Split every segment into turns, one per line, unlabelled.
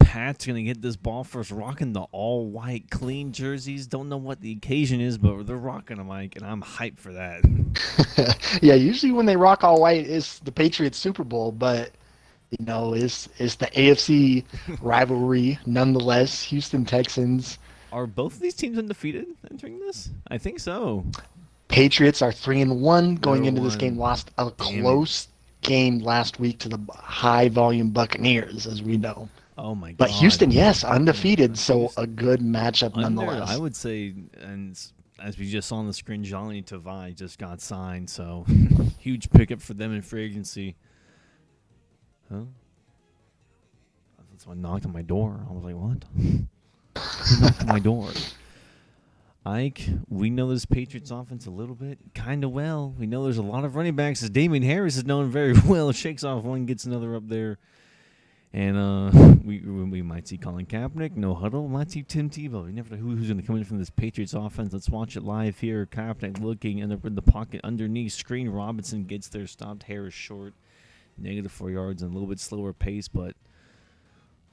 Pats going to get this ball first, rocking the all-white clean jerseys. Don't know what the occasion is, but they're rocking them, Mike, and I'm hyped for that.
Yeah, usually when they rock all white, it's the Patriots Super Bowl, but it's the AFC rivalry nonetheless. Houston Texans,
Are both of these teams undefeated entering this? I think so.
Patriots are 3-1
They're
going into this game.
one.
Lost a
Damn it.
close game last week to the high volume Buccaneers, as we know.
Oh, my
But
God.
Houston, yes,
Yeah,
undefeated, so a
Houston.
good matchup
I
nonetheless.
would say, and as we just saw on the screen, Johnny Tavai just got signed, so huge pickup for them in free agency. Huh? Someone knocked on my door. I was like, what? Who knocked on my door? Ike, we know this Patriots offense a little bit, kind of well. We know there's a lot of running backs. As Damian Harris is known very well. Shakes off one, gets another up there. And we might see Colin Kaepernick, no huddle. We might see Tim Tebow. You never know who's going to come in from this Patriots offense. Let's watch it live here. Kaepernick looking in the pocket underneath. Screen Robinson gets there, stopped Harris short. -4 yards and a little bit slower pace. But,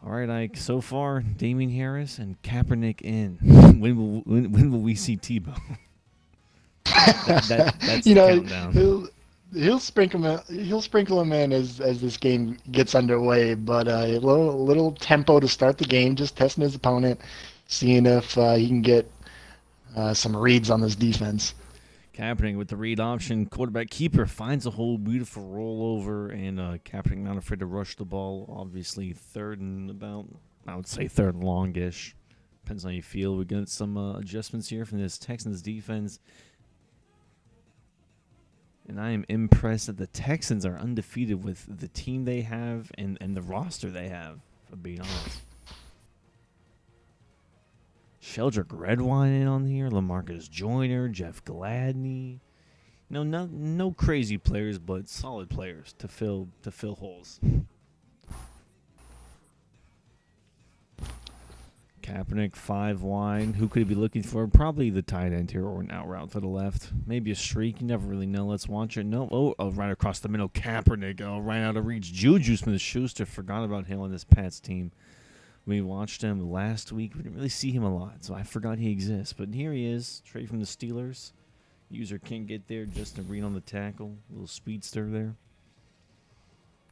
all right, Ike, so far, Damian Harris and Kaepernick in. When will we see Tebow? That's
you
the
know,
countdown.
he'll sprinkle him in as this game gets underway. But a little tempo to start the game, just testing his opponent, seeing if he can get some reads on this defense.
Kaepernick with the read option, quarterback keeper finds a hole, beautiful rollover, and Kaepernick not afraid to rush the ball. Obviously, third and about, I would say third and longish. Depends on how you feel. We got some adjustments here from this Texans defense. And I am impressed that the Texans are undefeated with the team they have and the roster they have, for being honest. Sheldrick Redwine in on here, LaMarcus Joyner, Jeff Gladney. No crazy players, but solid players to fill holes. Kaepernick 5 wide. Who could he be looking for? Probably the tight end here or an out route to the left. Maybe a streak. You never really know. Let's watch it. No. Oh, right across the middle. Kaepernick. Oh, right out of reach. Juju Smith-Schuster. Forgot about him on this Pats team. We watched him last week. We didn't really see him a lot, so I forgot he exists. But here he is, straight from the Steelers. User can't get there. Just a read on the tackle. A little speedster there.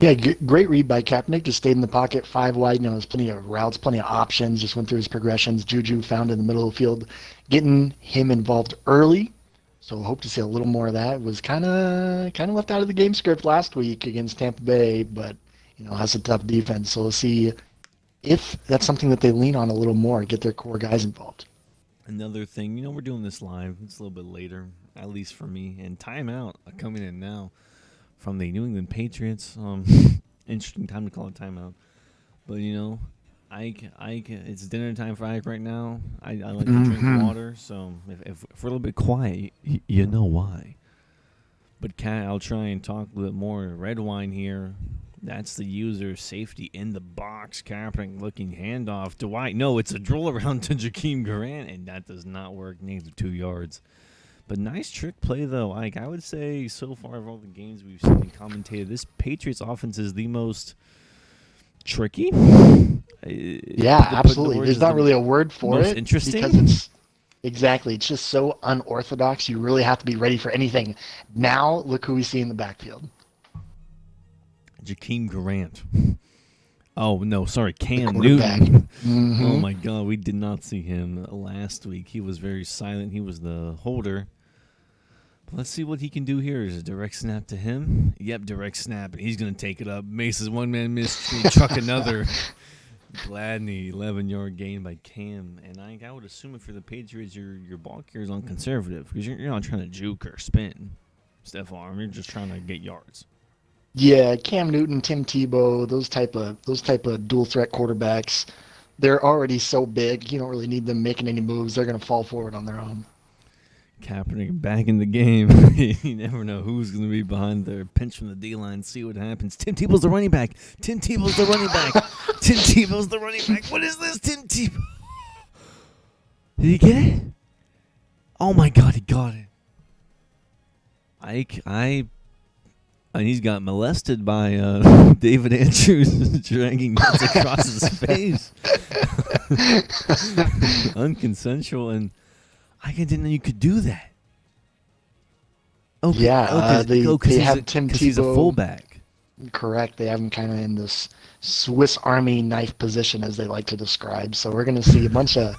Yeah, great read by Kaepernick. Just stayed in the pocket, 5 wide. There's plenty of routes, plenty of options. Just went through his progressions. Juju found in the middle of the field, getting him involved early. So hope to see a little more of that. Was kind of left out of the game script last week against Tampa Bay, but has a tough defense. So we'll see if that's something that they lean on a little more, get their core guys involved.
Another thing, we're doing this live. It's a little bit later, at least for me. And timeout coming in now from the New England Patriots. Interesting time to call it timeout. But, Ike, it's dinner time for Ike right now. I like to drink water, so if we're a little bit quiet, you know why. But I'll try and talk a little bit more. Red wine here. That's the user. Safety in the box. Kaepernick looking handoff. Dwight. No, it's a drill around to Jakeem Grant, and that does not work. -2 yards. But nice trick play, though. Ike, I would say so far of all the games we've seen and commentated, this Patriots offense is the most tricky.
Yeah, absolutely. There's not really a word for
most
it
interesting.
because it's just so unorthodox. You really have to be ready for anything. Now, look who we see in the backfield.
Jakeem Grant. Oh, no, sorry, Cam Newton. Oh, my God, we did not see him last week. He was very silent. He was the holder. But let's see what he can do here. Is a direct snap to him? Yep, direct snap, and he's going to take it up. Mace's one-man miss, chuck another. Gladney, 11-yard gain by Cam. And I would assume if for the Patriots, your ball carrier is on conservative because you're not trying to juke or spin, Stephon. You're just trying to get yards.
Yeah, Cam Newton, Tim Tebow, those type of dual threat quarterbacks, they're already so big. You don't really need them making any moves. They're going to fall forward on their own.
Kaepernick back in the game. You never know who's going to be behind there. Pinch from the D-line, see what happens. Tim Tebow's the running back. Tim Tebow's the running back. Tim Tebow's the running back. What is this, Tim Tebow? Did he get it? Oh, my God, he got it. And he's got molested by David Andrews dragging nuts across his face. Unconsensual, and I didn't know you could do that.
They have Tim Tebow.
He's a fullback.
Correct. They have him kind of in this Swiss Army knife position, as they like to describe. So we're going to see a bunch of.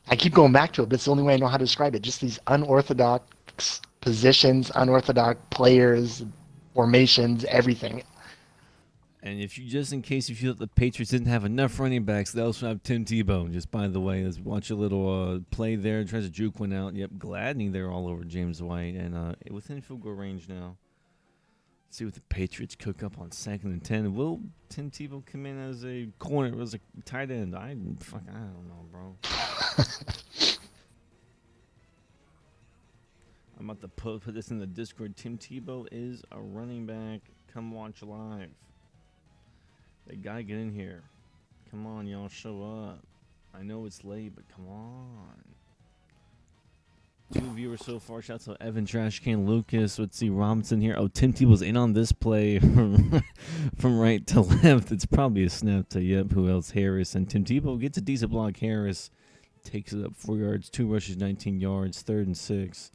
I keep going back to it, but it's the only way I know how to describe it. Just these unorthodox positions, unorthodox players, formations, everything.
And if you just in case you feel that the Patriots didn't have enough running backs, they also have Tim Tebow. Just by the way, let's watch a little play there. Tries to juke one out. Yep, Gladney there all over James White, and within field goal range now. Let's see what the Patriots cook up on 2nd and 10. Will Tim Tebow come in as a corner, as a tight end? I don't know, bro. I'm about to put this in the Discord. Tim Tebow is a running back. Come watch live. They gotta get in here. Come on, y'all, show up. I know it's late, but come on. 2 viewers so far. Shouts to Evan Trashcan Lucas. Let's see Robinson here. Oh, Tim Tebow's in on this play from right to left. It's probably a snap to who else? Harris. And Tim Tebow gets a decent block. Harris takes it up 4 yards, 2 rushes, 19 yards, 3rd and 6.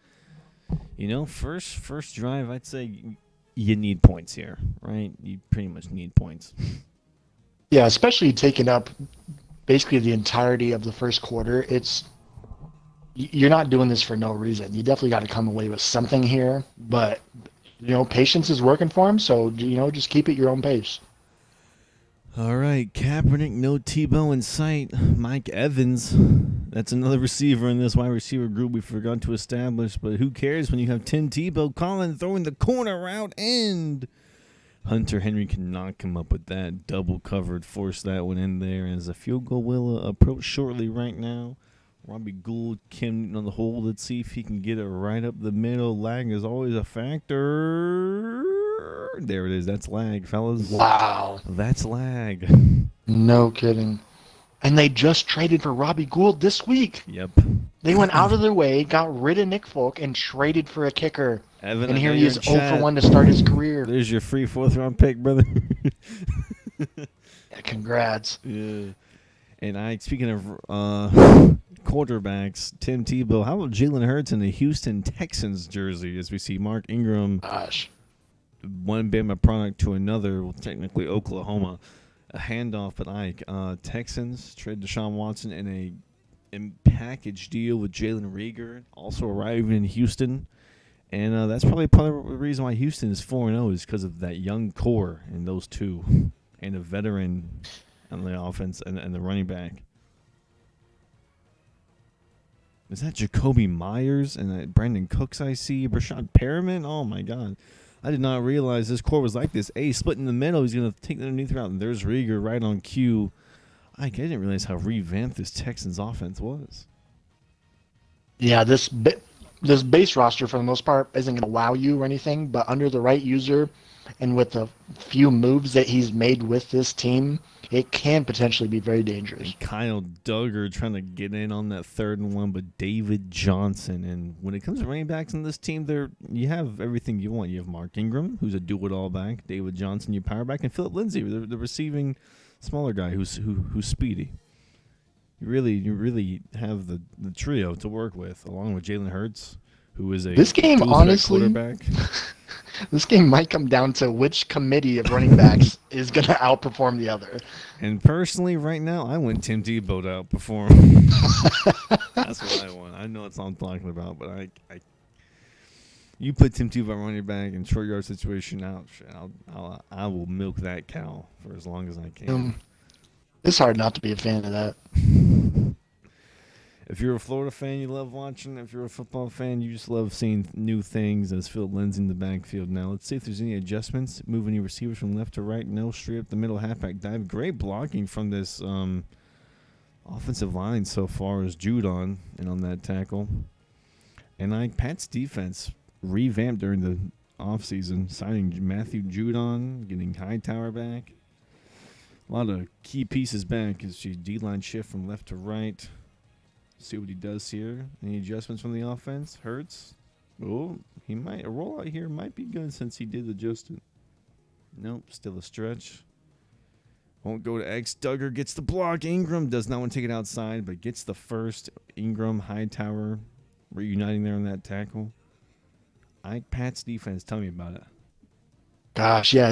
You know, first drive, I'd say you need points here, right? You pretty much need points.
Yeah, especially taking up basically the entirety of the first quarter. You're not doing this for no reason. You definitely got to come away with something here, but patience is working for him, so just keep it your own pace.
All right, Kaepernick, no Tebow in sight. Mike Evans, that's another receiver in this wide receiver group we forgot to establish, but who cares when you have Tim Tebow calling, throwing the corner route, and Hunter Henry cannot come up with that. Double covered, force that one in there, and as a field goal will approach shortly right now. Robbie Gould, Cam Newton on the hold. Let's see if he can get it right up the middle. Lag is always a factor. There it is. That's lag, fellas.
Wow.
That's lag.
No kidding. And they just traded for Robbie Gould this week.
Yep.
They went out of their way, got rid of Nick Folk, and traded for a kicker.
Evan,
and here he is 0 for 1 to start his career.
There's your free 4th-round pick, brother.
Yeah, congrats.
Yeah. And speaking of quarterbacks, Tim Tebow, how about Jalen Hurts in the Houston Texans jersey as we see Mark Ingram, one Bama product to another, well, technically Oklahoma, a handoff, but Texans trade Deshaun Watson in a package deal with Jalen Reagor, also arriving in Houston. And that's probably part of the reason why Houston is 4-0 is because of that young core and those two, and a veteran on the offense and the running back. Is that Jacoby Myers and Brandon Cooks I see? Brashad Perriman? Oh, my God. I did not realize this core was like this. Split in the middle. He's going to take the underneath route, and there's Reagor right on cue. I didn't realize how revamped this Texans offense was.
Yeah, this base roster, for the most part, isn't going to wow you or anything, but under the right user and with the few moves that he's made with this team, it can potentially be very dangerous.
Kyle Duggar trying to get in on that 3rd and 1, but David Johnson. And when it comes to running backs in this team, you have everything you want. You have Mark Ingram, who's a do-it-all back. David Johnson, your power back, and Philip Lindsay, the receiving smaller guy who's speedy. You really have the trio to work with, along with Jalen Hurts, who is a
this game honestly
quarterback.
This game might come down to which committee of running backs is going to outperform the other.
And personally, right now, I want Tim Tebow to outperform. That's what I want. I know that's what I'm talking about, but you put Tim Tebow running back in short yard situation out, I will milk that cow for as long as I can.
It's hard not to be a fan of that.
If you're a Florida fan, you love watching. If you're a football fan, you just love seeing new things as Phil Lindsay in the backfield. Now, let's see if there's any adjustments. Move any receivers from left to right. No, straight up the middle halfback dive. Great blocking from this offensive line so far as Judon and on that tackle. And Pat's defense revamped during the offseason, signing Matthew Judon, getting Hightower back. A lot of key pieces back as she D-line shift from left to right. See what he does here. Any adjustments from the offense? Hurts. Oh, a rollout here might be good since he did adjust it. Nope, still a stretch. Won't go to X. Duggar gets the block. Ingram does not want to take it outside, but gets the first. Ingram, Hightower, reuniting there on that tackle. Pat's defense, tell me about it.
Gosh, yeah,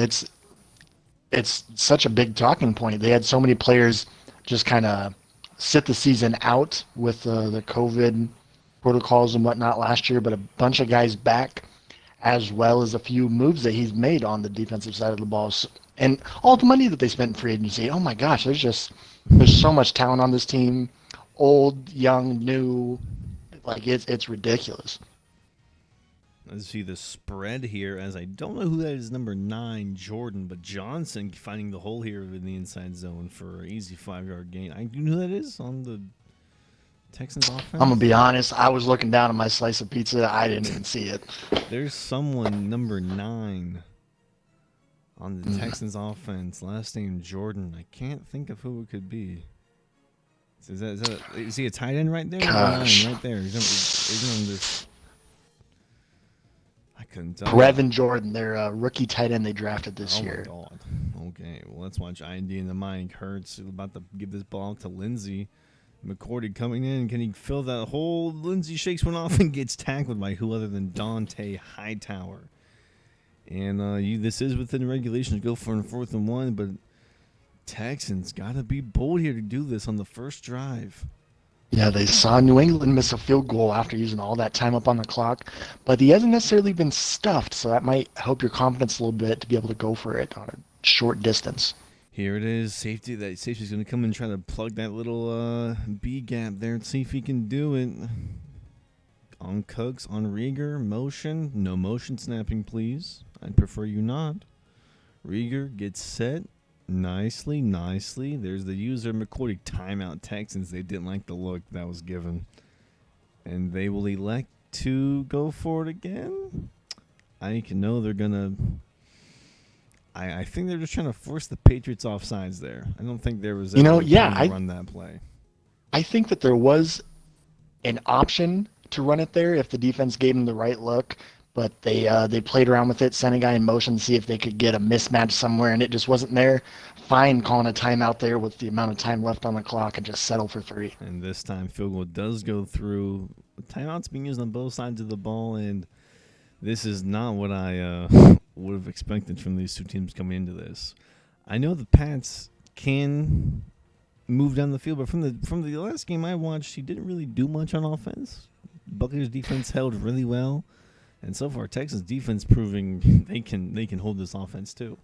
it's such a big talking point. They had so many players just kind of sit the season out with the COVID protocols and whatnot last year, but a bunch of guys back, as well as a few moves that he's made on the defensive side of the ball. And all the money that they spent in free agency. Oh my gosh, there's so much talent on this team, old, young, new. Like it's ridiculous.
Let's see the spread here, as I don't know who that is, number 9, Jordan, but Johnson finding the hole here in the inside zone for an easy 5-yard gain. I do know who that is on the Texans offense.
I'm gonna be honest. I was looking down at my slice of pizza. I didn't even see it.
There's someone number 9 on the Texans offense. Last name Jordan. I can't think of who it could be. Is he a tight end right there?
Gosh.
9 right there. He's on this. I couldn't tell.
Brevin Jordan, their rookie tight end they drafted this year.
Oh my God. Okay, well let's watch IND in the Mike Hurts about to give this ball to Lindsey. McCourty coming in. Can he fill that hole? Lindsey shakes one off and gets tackled by who other than Dante Hightower. And this is within regulation to go for a 4th and 1, but Texans got to be bold here to do this on the first drive.
Yeah, they saw New England miss a field goal after using all that time up on the clock, but he hasn't necessarily been stuffed, so that might help your confidence a little bit to be able to go for it on a short distance.
Here it is. Safety's going to come and try to plug that little B gap there and see if he can do it. On Cooks, on Rieger, motion. No motion snapping, please. I'd prefer you not. Rieger gets set. Nicely. There's the user. McCourty, timeout Texans. They didn't like the look that was given. And they will elect to go for it again. I know they're going to... I think they're just trying to force the Patriots off sides there. I don't think there was to run that play.
I think that there was an option to run it there if the defense gave them the right look, but they played around with it, sent a guy in motion to see if they could get a mismatch somewhere, and it just wasn't there. Fine calling a timeout there with the amount of time left on the clock and just settle for 3.
And this time field goal does go through. Timeouts being used on both sides of the ball, and this is not what I would have expected from these two teams coming into this. I know the Pats can move down the field, but from the last game I watched, he didn't really do much on offense. Buccaneers defense held really well, and so far Texans defense proving they can hold this offense too.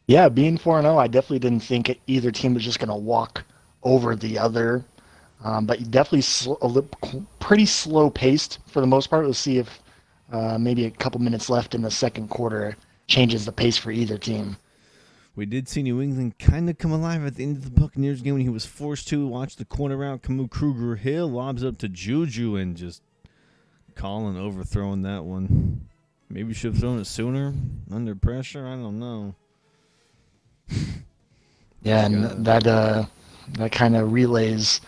Yeah, being 4-0, I definitely didn't think either team was just going to walk over the other, but definitely pretty slow paced for the most part. We'll see if maybe a couple minutes left in the second quarter changes the pace for either team.
We did see New England kind of come alive at the end of the Buccaneers game when he was forced to watch the corner route. Camus Kruger-Hill lobs up to Juju and just Colin overthrowing that one. Maybe should have thrown it sooner under pressure. I don't know.
Yeah, and that kind of relays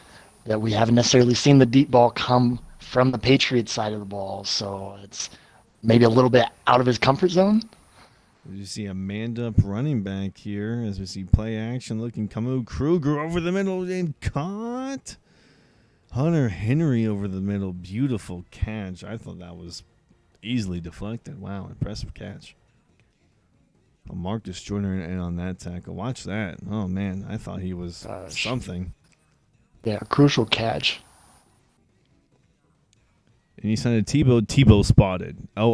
that we haven't necessarily seen the deep ball come from the Patriots side of the ball, so it's maybe a little bit out of his comfort zone.
You see a manned-up running back here as we see play action looking. Camus Kruger over the middle and caught. Hunter Henry over the middle. Beautiful catch. I thought that was easily deflected. Wow, impressive catch. Marcus Joyner in on that tackle. Watch that. Oh, man, I thought he was something.
Yeah, crucial catch.
And he signed a Tebow. Tebow spotted. Oh,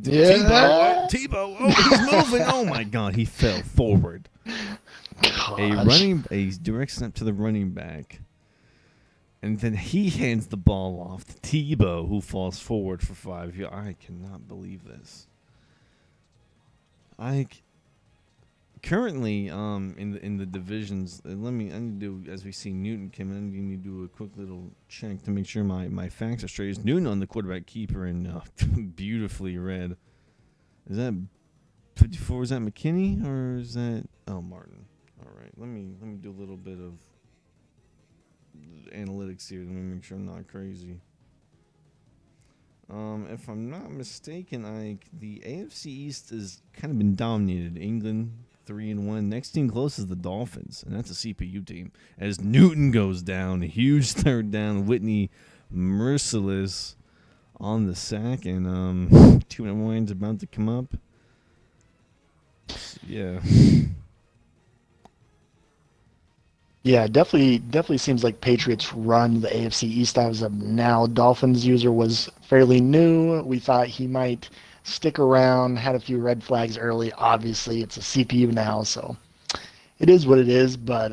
Yeah.
Tebow. Oh, he's moving. Oh my God, he fell forward.
Gosh.
A direct snap to the running back, and then he hands the ball off to Tebow, who falls forward for 5 yards. I cannot believe this. Currently in the divisions. I need to do, as we see Newton come in. I need to do a quick little check to make sure my facts are straight. Is Newton on the quarterback keeper and beautifully read? Is that 54? Is that McKinney or is that Martin? All right, let me do a little bit of analytics here. Let me make sure I'm not crazy. If I'm not mistaken, the AFC East has kind of been dominated. England 3-1. Next team close is the Dolphins, and that's a CPU team. As Newton goes down, a huge third down. Whitney merciless on the sack, and 2-minute warning's about to come up. Yeah.
Yeah, definitely seems like Patriots run the AFC East as of now. Dolphins user was fairly new. We thought he might stick around, had a few red flags early. Obviously, it's a CPU now, so it is what it is, but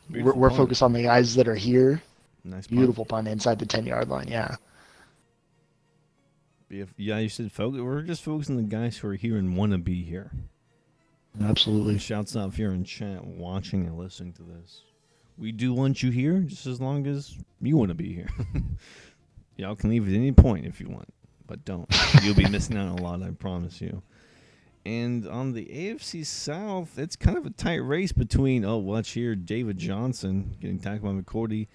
we're
punt.
focused on the guys that are here.
Nice punt.
Beautiful punt inside the 10-yard line, yeah.
Yeah, you said focus. We're just focusing on the guys who are here and want to be here.
Absolutely.
Shouts out if you're in chat watching and listening to this. We do want you here just as long as you want to be here. Y'all can leave at any point if you want, but don't. You'll be missing out on a lot, I promise you. And on the AFC South, it's kind of a tight race between, watch here, David Johnson getting tackled by McCourty.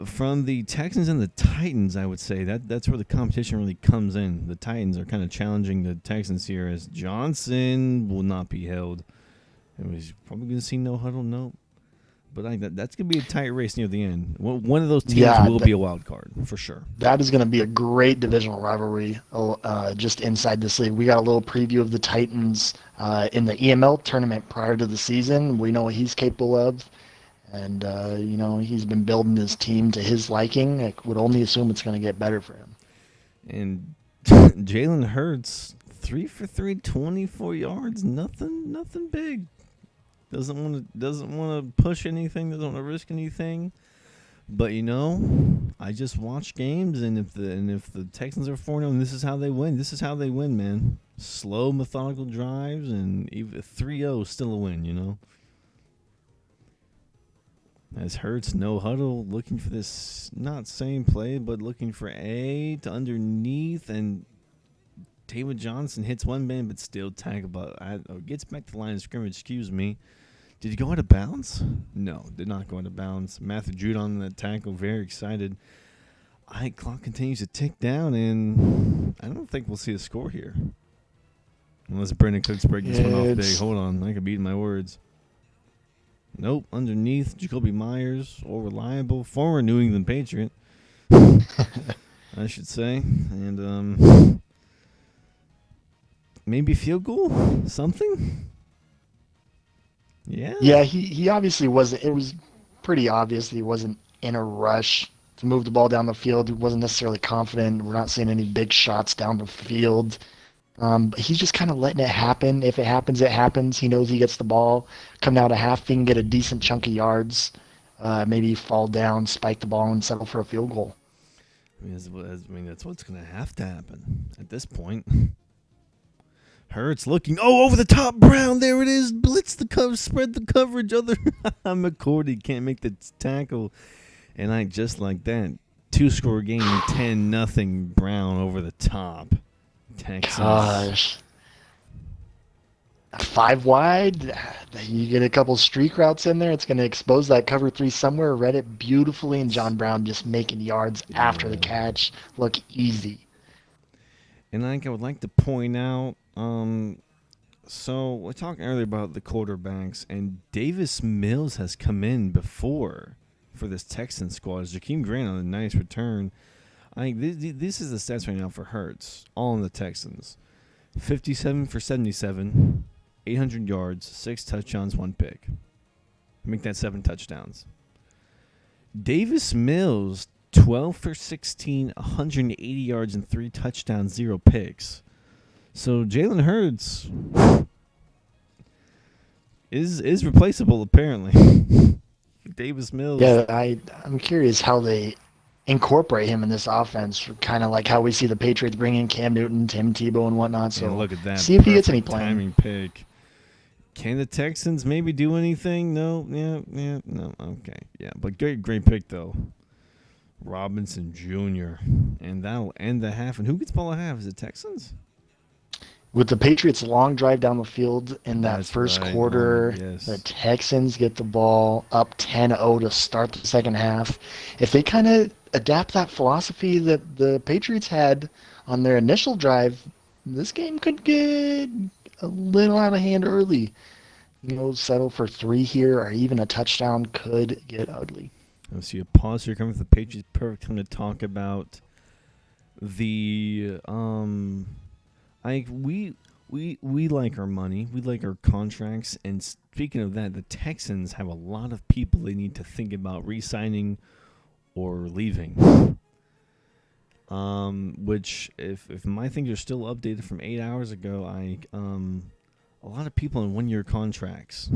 From the Texans and the Titans, I would say that's where the competition really comes in. The Titans are kind of challenging the Texans here, as Johnson will not be held. And he's probably going to see no huddle, nope. But I think that's going to be a tight race near the end. One of those teams will be a wild card, for sure.
That is going to be a great divisional rivalry just inside this league. We got a little preview of the Titans in the EML tournament prior to the season. We know what he's capable of. And, he's been building his team to his liking. I would only assume it's going to get better for him.
And Jalen Hurts, 3 for 3, 24 yards. Nothing big. Doesn't want to push anything. Doesn't want to risk anything. But I just watch games, and if the Texans are 4-0, this is how they win. This is how they win, man. Slow, methodical drives, and even 3-0 is still a win. As Hurts, no huddle, looking for this, not same play, but looking for A to underneath, and David Johnson hits one man, but still tackled. But gets back to the line of scrimmage. Excuse me. Did he go out of bounds? No, did not go out of bounds. Matthew Judon on that tackle, very excited. Clock continues to tick down, and I don't think we'll see a score here. Unless Brandon Cooksbury gets one off big. Hold on, I could be eating my words. Nope, underneath, Jacoby Myers, all reliable, former New England Patriot, I should say. And maybe field goal? Something? Yeah.
Yeah, he obviously wasn't. It was pretty obvious that he wasn't in a rush to move the ball down the field. He wasn't necessarily confident. We're not seeing any big shots down the field. But he's just kind of letting it happen. If it happens, it happens. He knows he gets the ball. Come down to half, he can get a decent chunk of yards. Maybe fall down, spike the ball, and settle for a field goal.
I mean, that's what's going to have to happen at this point. Hurts looking. Over the top, Brown. There it is. Blitz the cover. Spread the coverage. Other McCourty can't make the tackle. And just like that, 2-score game, 10-0 Brown over the top. Texans.
Gosh. 5 wide. You get a couple streak routes in there. It's going to expose that cover 3 somewhere. Read it beautifully, and John Brown just making yards after the catch look easy.
And I would like to point out, so we're talking earlier about the quarterbacks, and Davis Mills has come in before for this Texans squad. Jakeem Grant on a nice return. This is the stats right now for Hurts, all in the Texans. 57 for 77, 800 yards, 6 touchdowns, 1 pick. Make that 7 touchdowns. Davis Mills, 12 for 16, 180 yards and 3 touchdowns, 0 picks. So Jalen Hurts is replaceable apparently. Davis Mills.
Yeah, I'm curious how they incorporate him in this offense, kind of like how we see the Patriots bring in Cam Newton, Tim Tebow, and whatnot. So
look at that.
See if he gets any playing.
Timing pick. Can the Texans maybe do anything? No. Yeah. No. Okay. Yeah. But great pick though. Robinson Jr. And that'll end the half. And who gets ball at half? Is it Texans?
With the Patriots' long drive down the field in that
That's
first
right. Oh my,
quarter, the
yes.
Texans get the ball up 10-0 to start the second half. If they kind of adapt that philosophy that the Patriots had on their initial drive, this game could get a little out of hand early. Settle for three here or even a touchdown could get ugly.
Let's see a pause here coming from the Patriots. Perfect time to talk about the I we like our money, we like our contracts, and speaking of that, the Texans have a lot of people they need to think about re-signing or leaving. Which if my things are still updated from 8 hours ago, a lot of people in 1 year contracts.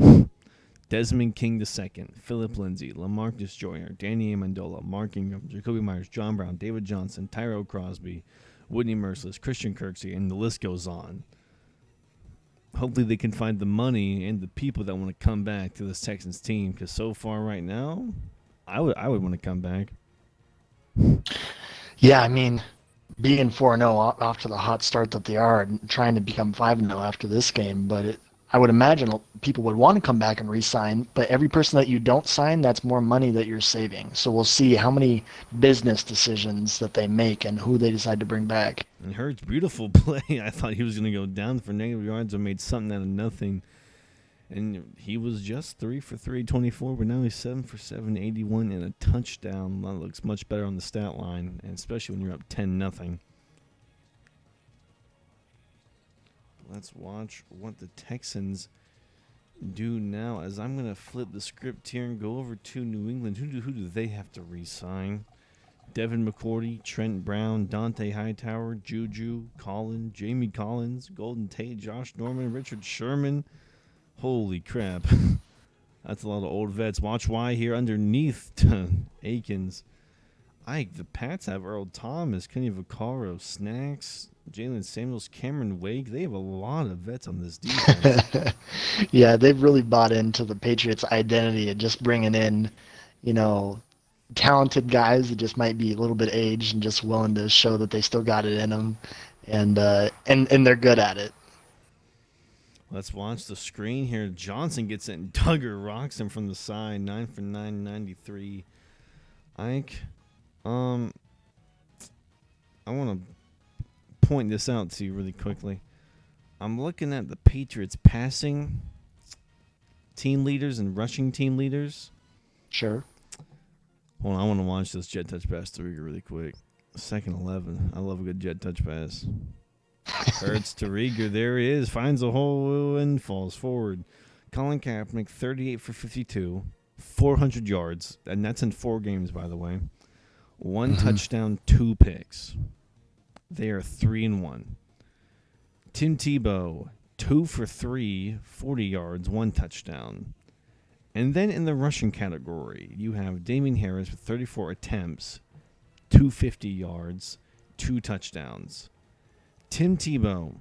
Desmond King II, Philip Lindsay, Lamarcus Joyner, Danny Amendola, Mark Ingram, Jacoby Myers, John Brown, David Johnson, Tyrell Crosby, Whitney Merciless, Christian Kirksey, and the list goes on. Hopefully they can find the money and the people that want to come back to this Texans team, because so far right now, I would want to come back.
Yeah, I mean, being 4-0 off to the hot start that they are and trying to become 5-0 after this game, but I would imagine people would want to come back and re-sign, but every person that you don't sign, that's more money that you're saving. So we'll see how many business decisions that they make and who they decide to bring back.
And Hurts, beautiful play. I thought he was going to go down for negative yards and made something out of nothing. And he was just 3 for 324, but now he's 7 for 781 and a touchdown. That looks much better on the stat line, and especially when you're up 10-0. Let's watch what the Texans do now, as I'm going to flip the script here and go over to New England. Who do they have to re-sign? Devin McCourty, Trent Brown, Dante Hightower, Juju, Collins, Jamie Collins, Golden Tate, Josh Norman, Richard Sherman. Holy crap. That's a lot of old vets. Watch why here underneath Akins. The Pats have Earl Thomas, Kenny Vaccaro, Snacks, Jalen Samuels, Cameron Wake. They have a lot of vets on this defense.
Yeah, they've really bought into the Patriots' identity and just bringing in, talented guys that just might be a little bit aged and just willing to show that they still got it in them, and they're good at it.
Let's watch the screen here. Johnson gets it, and Duggar rocks him from the side. 9 for 993. Ike, I want to point this out to you really quickly. I'm looking at the Patriots passing team leaders and rushing team leaders.
Sure.
Hold on, I want to watch this jet touch pass to Rieger really quick. 2nd 11. I love a good jet touch pass. Hurts to Rieger. There he is. Finds a hole and falls forward. Colin Kaepernick, 38 for 52. 400 yards. And that's in 4 games, by the way. 1 touchdown, 2 picks. They are 3-1. Tim Tebow, 2 for 3, 40 yards, 1 touchdown. And then in the rushing category, you have Damian Harris with 34 attempts, 250 yards, 2 touchdowns. Tim Tebow,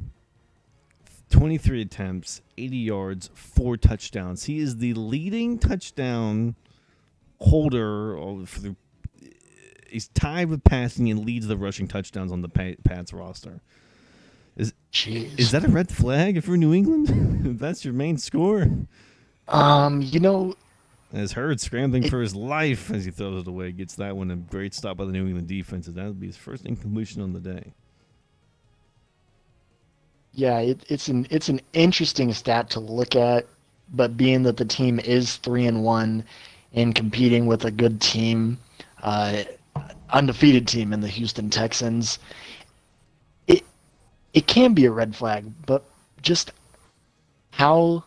23 attempts, 80 yards, 4 touchdowns. He is the leading touchdown holder for the. He's tied with passing and leads the rushing touchdowns on the Pats roster. Is that a red flag if you're New England? If that's your main score? As Hurd scrambling for his life as he throws it away, gets that one. A great stop by the New England defense. That would be his first incompletion on the day.
Yeah, it's an interesting stat to look at, but being that the team is 3-1 and competing with a good team, undefeated team in the Houston Texans, it can be a red flag, but just how,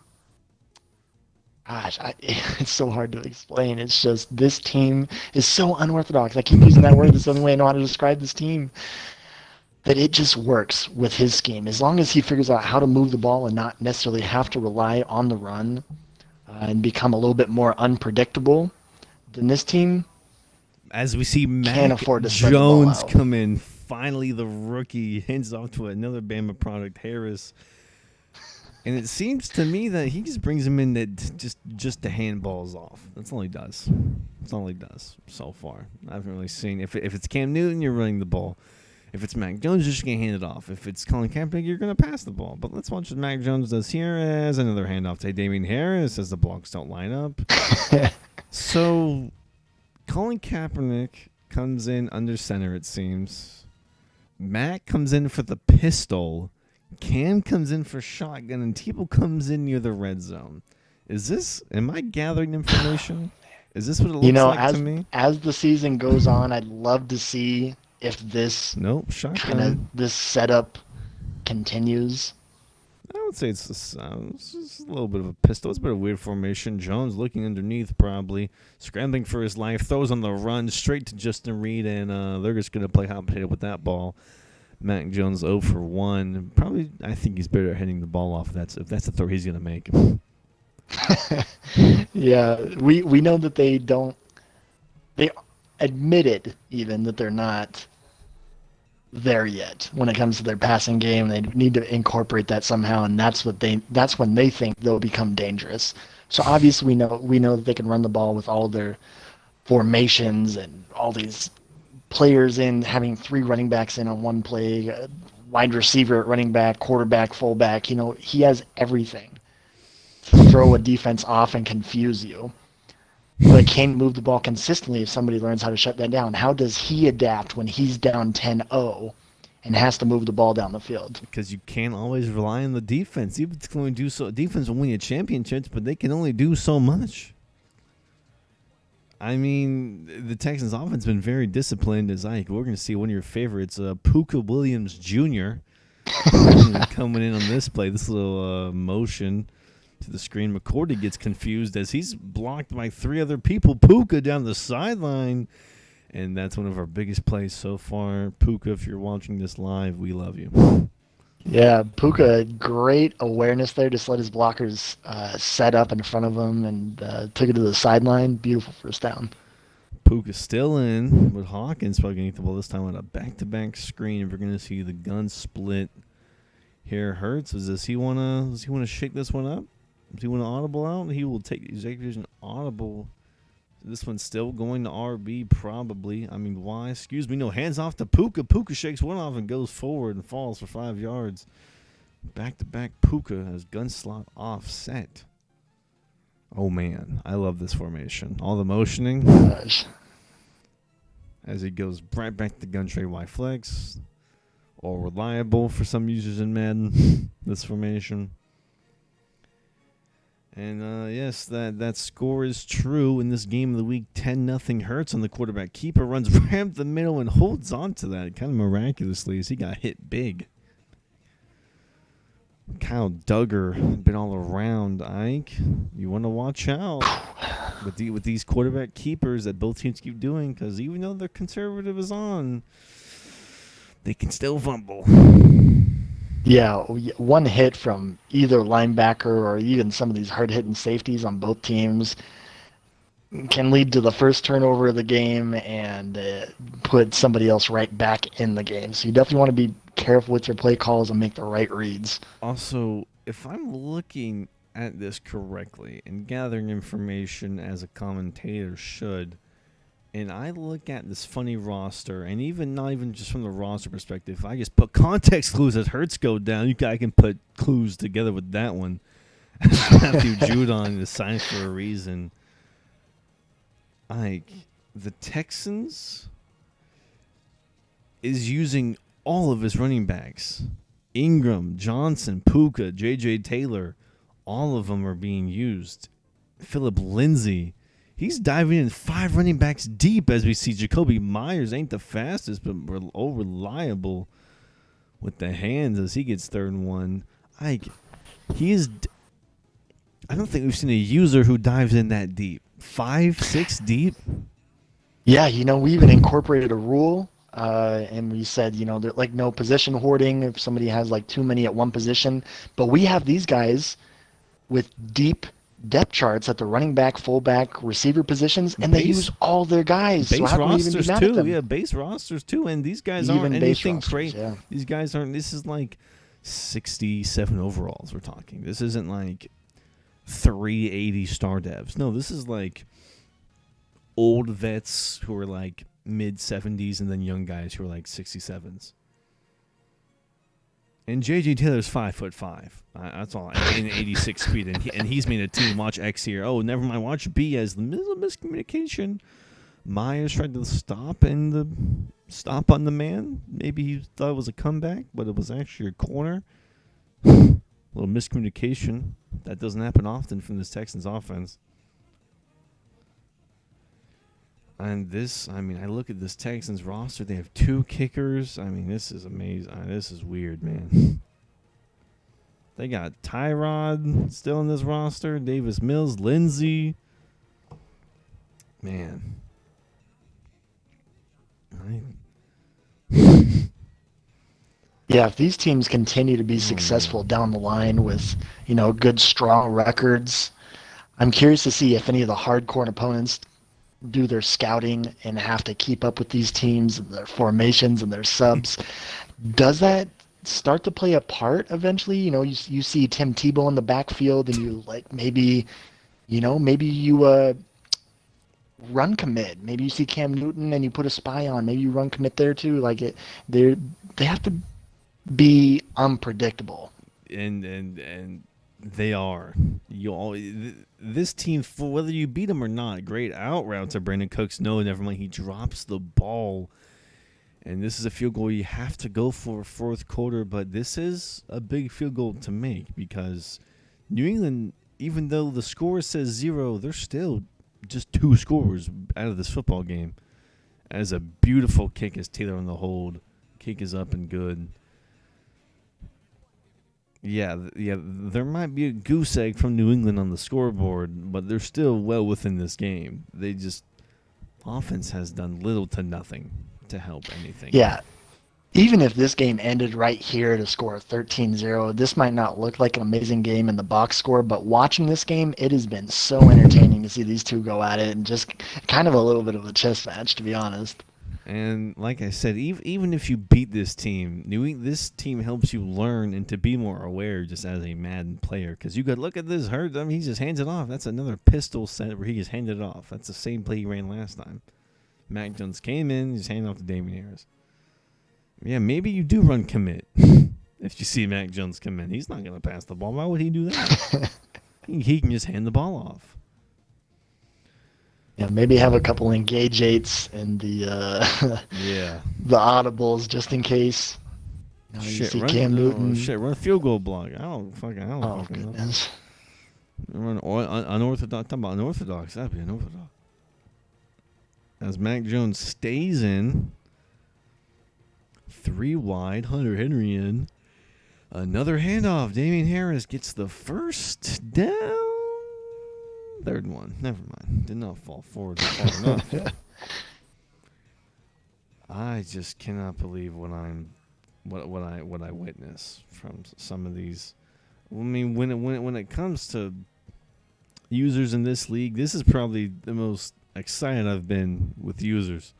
it's so hard to explain. It's just this team is so unorthodox. I keep using that word. That's the only way I know how to describe this team. That it just works with his scheme. As long as he figures out how to move the ball and not necessarily have to rely on the run and become a little bit more unpredictable, then this team
as we see
can't
Mac
afford to spread the ball
Jones
out.
come in. Finally, the rookie hands off to another Bama product, Harris. And it seems to me that he just brings him in that just to hand balls off. That's all he does. That's all he does so far. I haven't really seen. If it's Cam Newton, you're running the ball. If it's Mac Jones, you're just going to hand it off. If it's Colin Kaepernick, you're going to pass the ball. But let's watch what Mac Jones does here as another handoff to Damian Harris as the blocks don't line up. So Colin Kaepernick comes in under center, it seems. Mac comes in for the pistol. Cam comes in for shotgun, and Tebow comes in near the red zone. Am I gathering information? Is this what it looks like to me?
As the season goes on, I'd love to see if this this setup continues.
I would say it's just a little bit of a pistol. It's a bit of a weird formation. Jones looking underneath, probably scrambling for his life, throws on the run straight to Justin Reed, and they're just going to play hot potato with that ball. Mac Jones 0 for 1. Probably, I think he's better at hitting the ball off. If that's the throw he's going to make.
Yeah, we know that they admitted even that they're not there yet when it comes to their passing game. They need to incorporate that somehow, and that's when they think they'll become dangerous. So obviously we know that they can run the ball with all their formations and all these players in, having 3 running backs in on one play, wide receiver at running back, quarterback, fullback. He has everything to throw a defense off and confuse you. But can move the ball consistently if somebody learns how to shut that down. How does he adapt when he's down 10-0 and has to move the ball down the field?
Because you can't always rely on the defense. Even if it's going to do so, defense will win you championships, but they can only do so much. I mean, the Texans' offense has been very disciplined. We're going to see one of your favorites, Puka Williams Jr. coming in on this play. This little motion to the screen. McCourty gets confused as he's blocked by 3 other people. Puka down the sideline. And that's one of our biggest plays so far. Puka, if you're watching this live, we love you.
Yeah, Puka, great awareness there. Just let his blockers set up in front of him and took it to the sideline. Beautiful first down.
Puka's still in, but Hawkins probably going to get the ball this time on a back-to-back screen. If we're going to see the gun split here. Hurts, does he want to shake this one up? Does he want to audible out? He will take the executive audible. This one's still going to RB, probably. I mean, why? Excuse me. No, hands off to Puka. Puka shakes one off and goes forward and falls for 5 yards. Back-to-back Puka has gun slot offset. Oh, man. I love this formation. All the motioning.
Gosh.
As he goes right back to gun tray Y flex. All reliable for some users in Madden, this formation. And, yes, that score is true in this game of the week. 10-0 Hurts on the quarterback. Keeper runs right up the middle and holds on to that kind of miraculously as he got hit big. Kyle Duggar been all around. Ike, you want to watch out with these quarterback keepers that both teams keep doing, because even though their conservative is on, they can still fumble.
Yeah, one hit from either linebacker or even some of these hard-hitting safeties on both teams can lead to the first turnover of the game and put somebody else right back in the game. So you definitely want to be careful with your play calls and make the right reads.
Also, if I'm looking at this correctly and gathering information as a commentator should, and I look at this funny roster, and not even just from the roster perspective, if I just put context clues as Hurts go down, I can put clues together with that one. Matthew Judon is signed for a reason. Like, the Texans is using all of his running backs. Ingram, Johnson, Puka, J.J. Taylor, all of them are being used. Philip Lindsay, he's diving in 5 running backs deep as we see. Jacoby Myers ain't the fastest, but reliable with the hands as he gets 3rd and 1. I don't think we've seen a user who dives in that deep. 5, 6 deep?
Yeah, we even incorporated a rule, and we said, that like no position hoarding if somebody has like too many at one position. But we have these guys with deep depth charts at the running back, fullback, receiver positions, and they use all their guys.
Base
so how
rosters
can we even
too. Yeah, base rosters too. And these guys aren't anything crazy. Yeah. These guys aren't. This is like 67 overalls. We're talking. This isn't like 380 star devs. No, this is like old vets who are like mid 70s and then young guys who are like 67s. And J.J. Taylor's 5'5". That's all. And 86 speed, and he's made a team. Watch X here. Oh, never mind. Watch B as the miscommunication. Myers tried to stop on the man. Maybe he thought it was a comeback, but it was actually a corner. A little miscommunication. That doesn't happen often from this Texans offense. And I look at this Texans roster. They have 2 kickers. This is amazing. This is weird, man. They got Tyrod still in this roster. Davis Mills, Lindsey. Man.
Yeah, if these teams continue to be successful down the line with, good, strong records, I'm curious to see if any of the hardcore opponents do their scouting and have to keep up with these teams and their formations and their subs. Does that start to play a part eventually? You see Tim Tebow in the backfield and you maybe you run commit. Maybe you see Cam Newton and you put a spy on. Maybe you run commit there too. They have to be unpredictable.
And they are. This team, for whether you beat them or not, great out route to Brandon Cooks. No, never mind. He drops the ball. And this is a field goal you have to go for fourth quarter, but this is a big field goal to make because New England, even though the score says 0, they're still just 2 scores out of this football game. As a beautiful kick as Taylor on the hold. Kick is up and good. Yeah, there might be a goose egg from New England on the scoreboard, but they're still well within this game. Offense has done little to nothing to help anything.
Yeah. Even if this game ended right here to score 13-0, this might not look like an amazing game in the box score, but watching this game, it has been so entertaining to see these two go at it and just kind of a little bit of a chess match, to be honest.
And like I said, even if you beat this team, this team helps you learn and to be more aware just as a Madden player. Because you could look at this hurt. He just hands it off. That's another pistol set where he just handed it off. That's the same play he ran last time. Mac Jones came in, just handed off to Damian Harris. Yeah, maybe you do run commit if you see Mac Jones come in. He's not going to pass the ball. Why would he do that? He can just hand the ball off.
Yeah, maybe have a couple engage 8s and the the audibles just in case. You see Cam Newton.
Run a field goal block. I don't fucking know. Run unorthodox. Talking about unorthodox. That'd be unorthodox. As Mac Jones stays in. 3 wide. Hunter Henry in. Another handoff. Damian Harris gets the first down. Third one. Never mind. Did not fall forward far enough. I just cannot believe what I witness from some of these. When it comes to users in this league, this is probably the most excited I've been with users.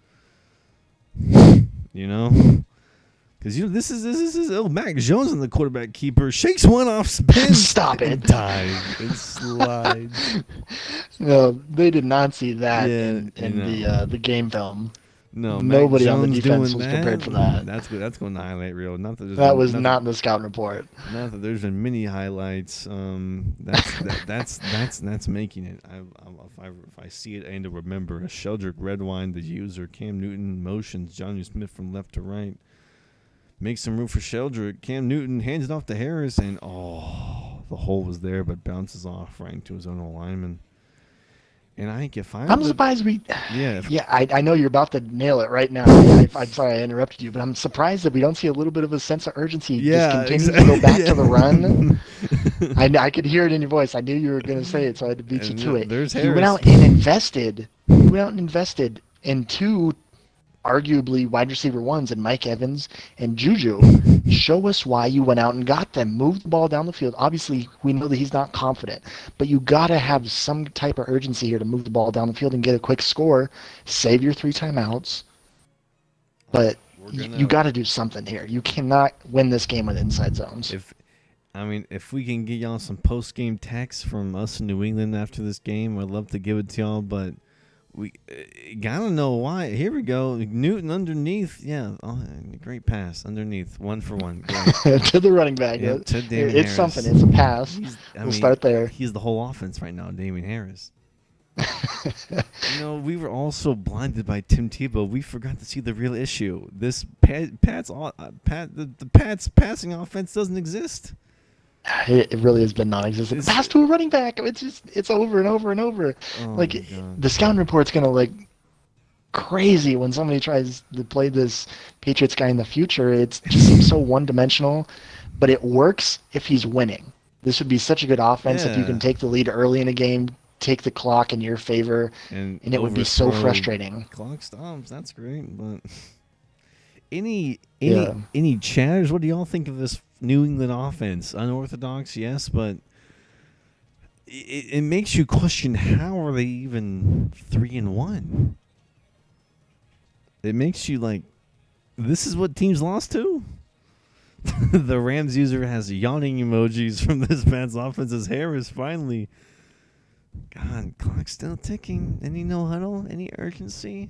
Because this is Mac Jones in the quarterback keeper shakes one off, spins,
stop it,
dive, and slides.
No, they did not see that in the game film.
No,
nobody on the defense was prepared for that.
That's good. That's going to highlight reel.
That was not in the scouting report.
Not that there's been many highlights. That's making it. If I see it, I need to remember. Sheldrick Redwine, the user, Cam Newton motions Johnny Smith from left to right. Makes some room for Sheldrick. Cam Newton hands it off to Harris, and the hole was there, but bounces off right into his own lineman. And I think I'm
surprised we.
Yeah.
I know you're about to nail it right now. I'm sorry I interrupted you, but I'm surprised that we don't see a little bit of a sense of urgency.
Yeah,
just continue to go back to the run. I could hear it in your voice. I knew you were going to say it, so I had to beat you to it.
There's
You
Harris.
went out and invested in 2 arguably wide receiver 1s in Mike Evans and Juju. Show us why you went out and got them. Move the ball down the field. Obviously, we know that he's not confident, but you got to have some type of urgency here to move the ball down the field and get a quick score. Save your 3 timeouts. But you got to do something here. You cannot win this game with inside zones.
If we can get y'all some post-game texts from us in New England after this game, I'd love to give it to y'all, but We gotta know why. Here we go. Newton underneath. Yeah. Oh, great pass underneath. 1 for 1. Great.
To the running back.
Yeah, to Damian
It's
Harris.
something. It's a pass. We'll start there.
He's the whole offense right now, Damian Harris. We were also blinded by Tim Tebow. We forgot to see the real issue. This the Pats passing offense doesn't exist.
It really has been non-existent. Pass to a running back. It's over and over and over.
Oh
The scouting report's gonna look crazy when somebody tries to play this Patriots guy in the future. It just seems so one-dimensional, but it works if he's winning. This would be such a good offense if you can take the lead early in a game, take the clock in your favor, and it would be so frustrating.
Clock stops. That's great, but any chatters? What do y'all think of this New England offense? Unorthodox, yes, but it makes you question, how are they even 3-1? It makes you like, this is what teams lost to? The Rams user has yawning emojis from this Pats offense as Harris finally. God, clock's still ticking. Any no huddle? Any urgency?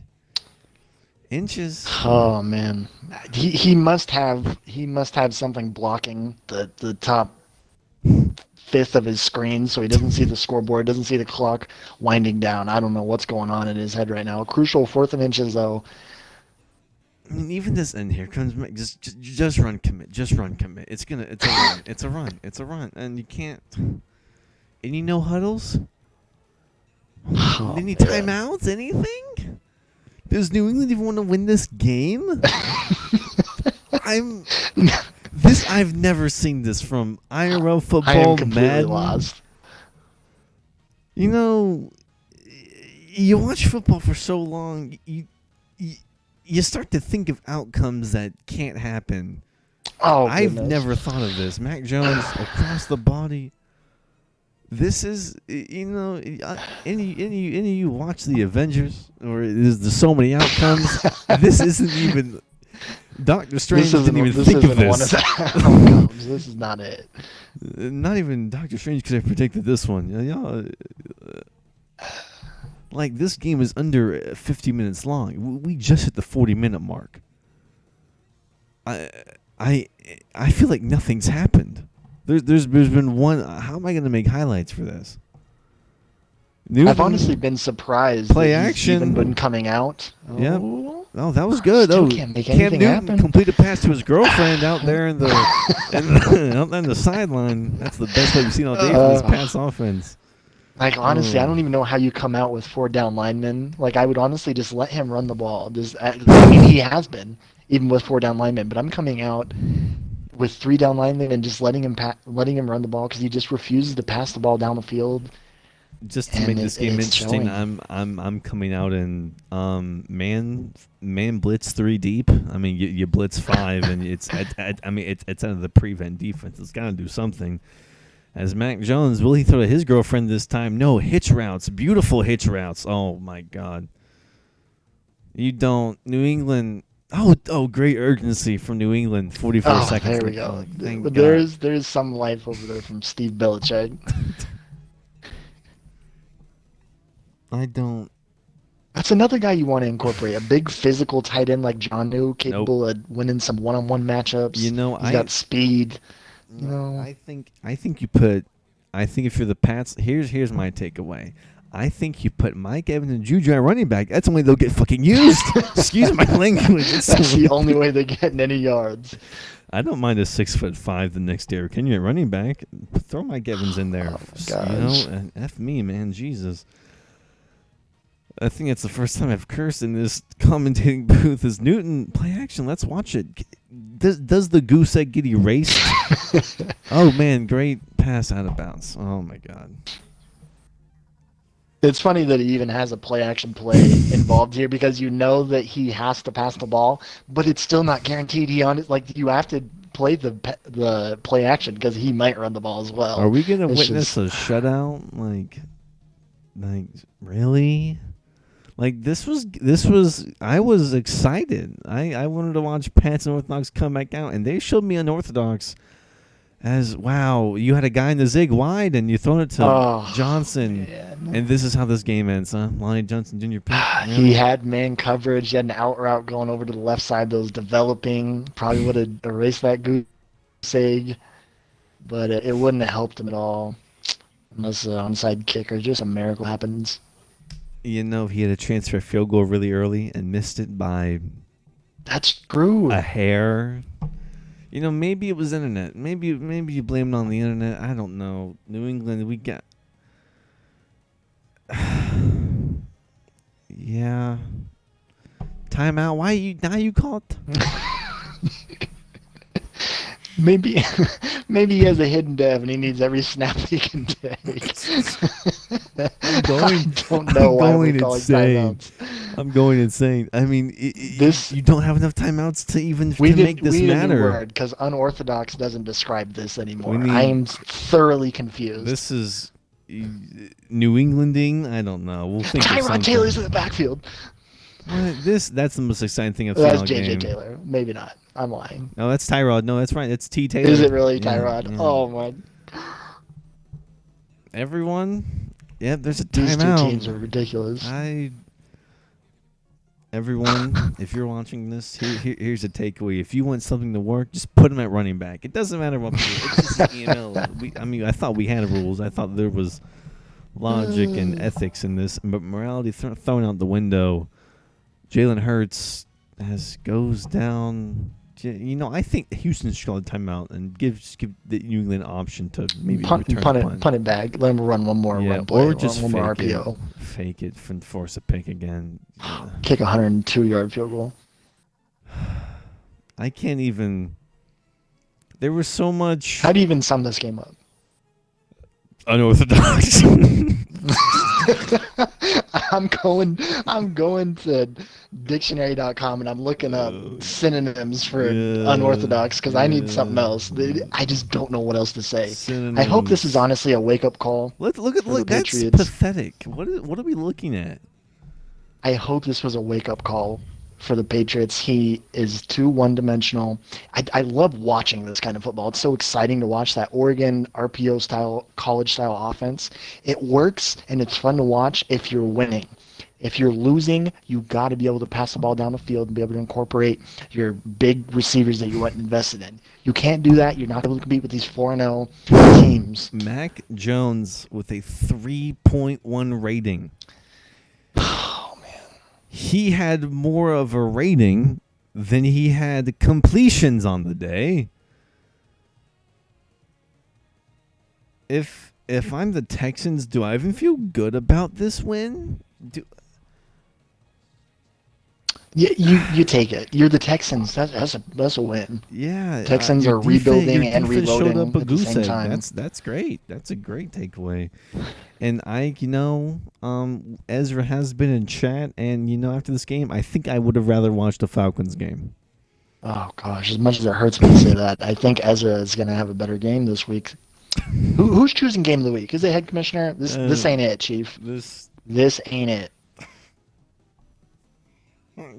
Inches.
Oh man, he must have something blocking the top fifth of his screen, so he doesn't see the scoreboard, doesn't see the clock winding down. I don't know what's going on in his head right now. Crucial 4th and inches though.
I mean, even this, and here comes just run commit, just run commit. It's a run, it's a run, and you can't. Any no huddles? Any timeouts? Anything? Does New England even want to win this game? I've never seen this from IRL football.
I am completely
Madden.
lost.
You watch football for so long, you start to think of outcomes that can't happen.
Oh,
I've never thought of this. Mac Jones across the body. This is, any of you watch the Avengers, or there's so many outcomes. This isn't even. Doctor Strange didn't even think of this.
One of the outcomes. This is not it.
Not even Doctor Strange could have predicted this one. Like, this game is under 50 minutes long. We just hit the 40-minute mark. I feel like nothing's happened. There's been one. How am I going to make highlights for this?
I've honestly been surprised.
Play
that
action.
He's even been coming out.
Yep. Oh, that was good.
Still can't make
Cam
anything
Newton
happen.
completed a pass to his girlfriend out there in the on the sideline. That's the best play we've seen all day for this Pats offense.
Like, honestly, I don't even know how you come out with 4 down linemen. Like, I would honestly just let him run the ball. He has been, even with 4 down linemen. But I'm coming out with 3 down linemen and just letting him run the ball because he just refuses to pass the ball down the field.
Just to make this game interesting, I'm coming out in man blitz 3 deep. I mean, you blitz 5, and it's out of the prevent defense. It's got to do something. As Mac Jones, will he throw to his girlfriend this time? No, hitch routes, beautiful hitch routes. Oh my God! You don't New England. Oh, great urgency from New England. 44 seconds.
There we go.
Thank
There's some life over there from Steve Belichick.
I don't.
That's another guy you want to incorporate. A big physical tight end like Jonnu, capable of winning some one-on-one matchups. He's got speed.
I think you put. I think if you're the Pats, here's my takeaway. I think you put Mike Evans and Juju at running back. That's the only they'll get fucking used. Excuse my language.
That's the only way they're getting any yards.
I don't mind a 6'5" the next Derrick Henry at running back. Throw Mike Evans in there. And F me, man. Jesus. I think it's the first time I've cursed in this commentating booth. Is Newton play action? Let's watch it. Does the goose egg get erased? Oh man, great pass out of bounds. Oh my God.
It's funny that he even has a play action play involved here because you know that he has to pass the ball, but it's still not guaranteed. You have to play the play action because he might run the ball as well.
Are we gonna witness a shutout? Like really? Like this was I was excited. I wanted to watch Pats and Unorthodox come back out, and they showed me Unorthodox as wow, you had a guy in the zig wide and you thrown it to Johnson, and this is how this game ends, huh? Lonnie Johnson Jr. pick. Really?
He had man coverage. He had an out route going over to the left side that was developing. Probably would have erased that goose egg, but it wouldn't have helped him at all unless the onside kicker. Just a miracle happens.
You know, he had a chance for a field goal really early and missed it by
That's true.
a hair. You know, maybe it was internet. Maybe you blame it on the internet. I don't know. New England, we got... yeah. Timeout. Why you call it?
Maybe he has a hidden dev and he needs every snap he can take. I don't know why we're calling timeouts.
I'm going insane. I mean, you don't have enough timeouts to even make this matter.
Because unorthodox doesn't describe this anymore. I am thoroughly confused.
This is New Englanding. I don't know. We'll think
Tyrod Taylor's in the backfield.
That's the most exciting thing of the game.
That's J.J. Taylor. Maybe not. I'm lying.
No, that's Tyrod. No, that's right. It's T. Taylor.
Is it really Tyrod? Yeah. Oh, my.
Everyone. Yeah, there's a timeout.
These two teams are ridiculous.
Everyone, if you're watching this, here's a takeaway. If you want something to work, just put him at running back. It doesn't matter what. It's just EML. I thought we had rules. I thought there was logic and ethics in this, but morality thrown out the window. Jalen Hurts goes down. You know, I think Houston should call a timeout and give the New England option to maybe punt
it back. Let him run one more run play,
or just
one more RPO.
Fake it and force a pick again.
Kick a 102-yard field goal.
I can't even. There was so much.
How do you even sum this game up?
Unorthodox.
I'm going to dictionary.com and I'm looking up synonyms for unorthodox because I need something else. I just don't know what else to say. Synonyms. I hope this is honestly a wake-up call.
Look that's Patriots. Pathetic. What are we looking at?
I hope this was a wake-up call for the Patriots. He is too one-dimensional. I love watching this kind of football. It's so exciting to watch that Oregon RPO-style, college-style offense. It works, and it's fun to watch if you're winning. If you're losing, you got to be able to pass the ball down the field and be able to incorporate your big receivers that you went and invested in. You can't do that. You're not able to compete with these 4-0 teams.
Mac Jones with a 3.1 rating. He had more of a rating than he had completions on the day. If I'm the Texans, do I even feel good about this win?
Yeah, you take it. You're the Texans. That's a win.
Yeah,
Texans are rebuilding and reloading at the same time.
That's great. That's a great takeaway. And Ezra has been in chat, and after this game, I think I would have rather watched the Falcons game.
Oh gosh, as much as it hurts me to say that, I think Ezra is going to have a better game this week. Who's choosing game of the week? Is the head commissioner? This ain't it, Chief. This ain't it.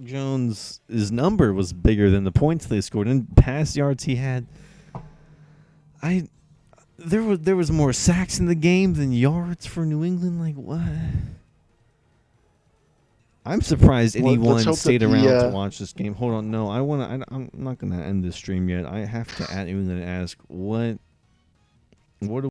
Jones' number was bigger than the points they scored and pass yards he had. There was more sacks in the game than yards for New England. Like what? I'm surprised anyone stayed around to watch this game. Hold on, no, I'm not gonna end this stream yet. I have to at New England and ask what